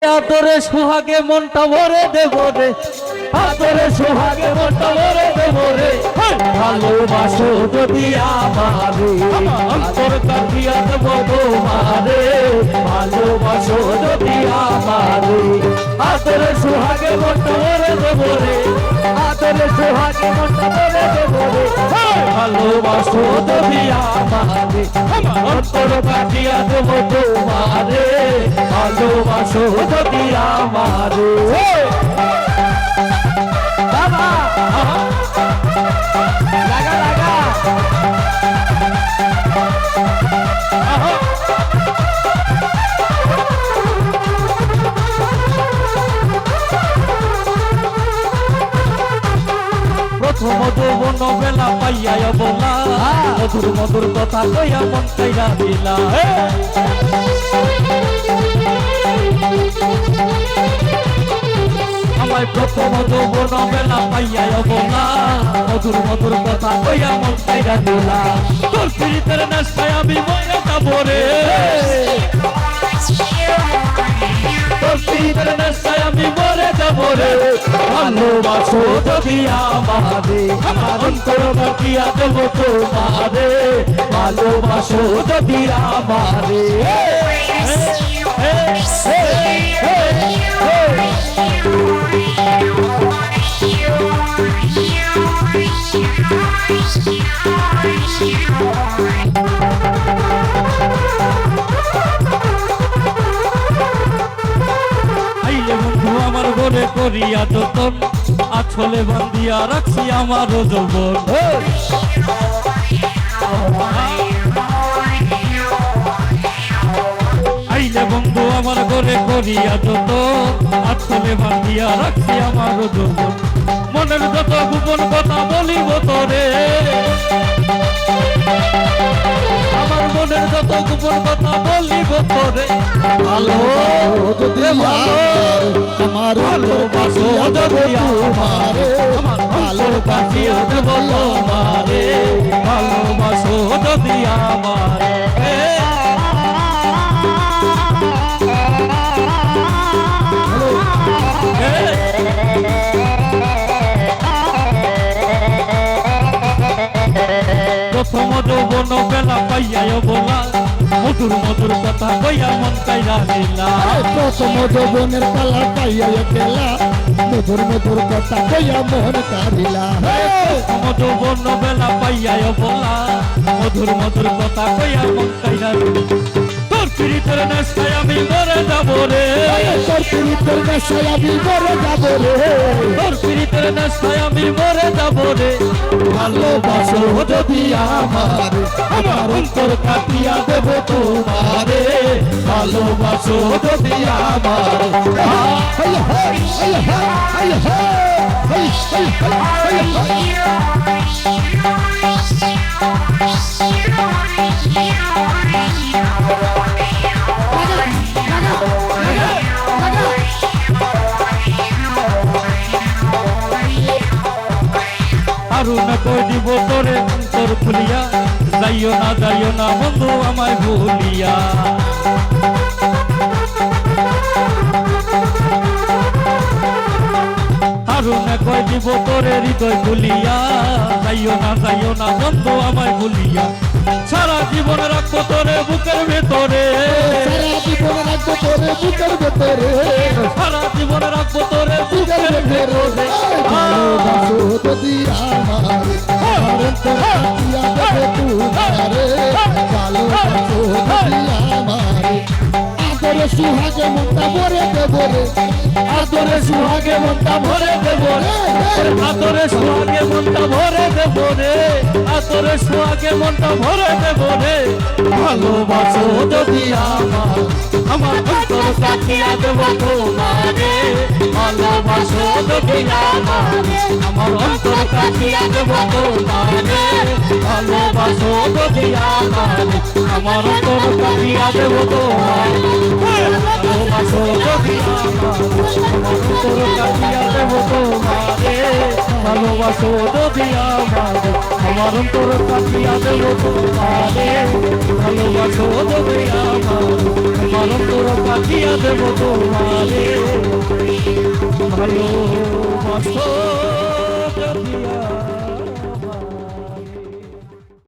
আদরে সোহাগে মনটা ভরে দেব রে, আদরে সোহাগে মনটা ভরে দেব রে। ভালোবাসো যদি আমারে, অন্তর কাটিয়া দেব তোমারে। ভালোবাসো যদি আমারে, আদরে সোহাগে মনটা ভরে দেব রে, আদরে সোহাগে মনটা ভরে দেব রে। ভালোবাসো যদি আমারে, অন্তর কাটিয়া দেব তোমারে। ভালোবাসো যদি আমারে। বাবা লাগা লাগা প্রথম যৌবন বেলা পাইয়া বলা, মধুর মধুর কথা কইয়া মন চাইরা দিলা। আমায় প্রথম যৌবন বেলা পাইয়া বলা, মধুর মধুর কথা কইয়া মন চাইরা দিলা। তোর পিরিতের নেশায় আমি মরে যাবো রে, তোর পিরিতের নেশায় আমি মরে যাবো রে। ভালোবাসো যদি আমারে, আমার অন্তর কাটিয়া দেব তোমারে। ভালোবাসো যদি আমারে। আইলে বন্ধু আমার ঘরে করিয়া যতন, আছলে বান্ধিয়া রাখছি আমার যৌবন। আইলে বন্ধু আমার ঘরে করিয়া যতন, আছলে বান্ধিয়া রাখছি আমার যৌবন। মনের যত গোপন কথা বলিব তোরে, আমার মনের যত গোপন কথা বলিব তোরে। ভালো যদি আমার ভালোবাসো যদি আমারে, আমার ভালোবাসিয়া দেব তোমারে। ভালোবাসো যদি আমারে। প্রথম যৌবন বেলা পাইয়া বলা, মধুর মধুর কথা কইয়া মন চাইরা দিলা। প্রথম যৌবনের কালা পাইয়া গেলা, মধুর মধুর কথা কইয়া মন কারিলা। প্রথম যৌবন বেলা পাইয়া বলা, মধুর মধুর কথা কইয়া মন চাইরা দিলা। তোর পিরিতের নেশায় আমি মরে যাবো রে, তোর পিরিতের নেশায় আমি মরে যাবো রে, তোর পিরিতের নেশায় আমি মরে যাবো রে। ভালোবাসো যদি আমারে, আমার অন্তর কাটিয়া দেব তোমারে। ভালোবাসো যদি আমারে। আরু না কই দিব তোরে অন্তর খুলিয়া, যাইও না বন্ধু আমায় ভুলিয়া। আরু না কই দিব তোরে হৃদয় খুলিয়া, যাইও না বন্ধু আমায় ভুলিয়া। সারা জীবন রাখবো তোরে বুকের ভেতরে, সারা জীবন রাখবো তোরে বুকের ভেতরে, সারা জীবন রাখবো তোরে বুকের ভেতরে। ভালোবাসো যদি আমারে, আমার অন্তর কাটিয়া দেব তোমারে। ভালোবাসো যদি আমারে, আদরে সুহাগে মনটা ভরে দেব রে, আদরে সোহাগে মনটা ভরে দেব রে, আদরে সোহাগে মনটা ভরে দেব রে, আদরে সোহাগে মনটা ভরে দেব রে। ভালোবাসো যদি আমার অন্তর কাটিয়া দেব তোমারে। ভালোবাসো যদি আমার অন্তর কাটিয়া দেব তোমারে। ভালোবাসো যদি আমার অন্তর কাটিয়া দেব তোমারে। ভালোবাসো যদি আমার অন্তর কাটিয়া দেব তোমারে। ভালোবাসো যদি আমারে আমার অন্তর কাটিয়া দেব তোমারে ভালোবাসো যদি আমারে আমার অন্তর কাটিয়া দেব তোমারে ভালোবাসো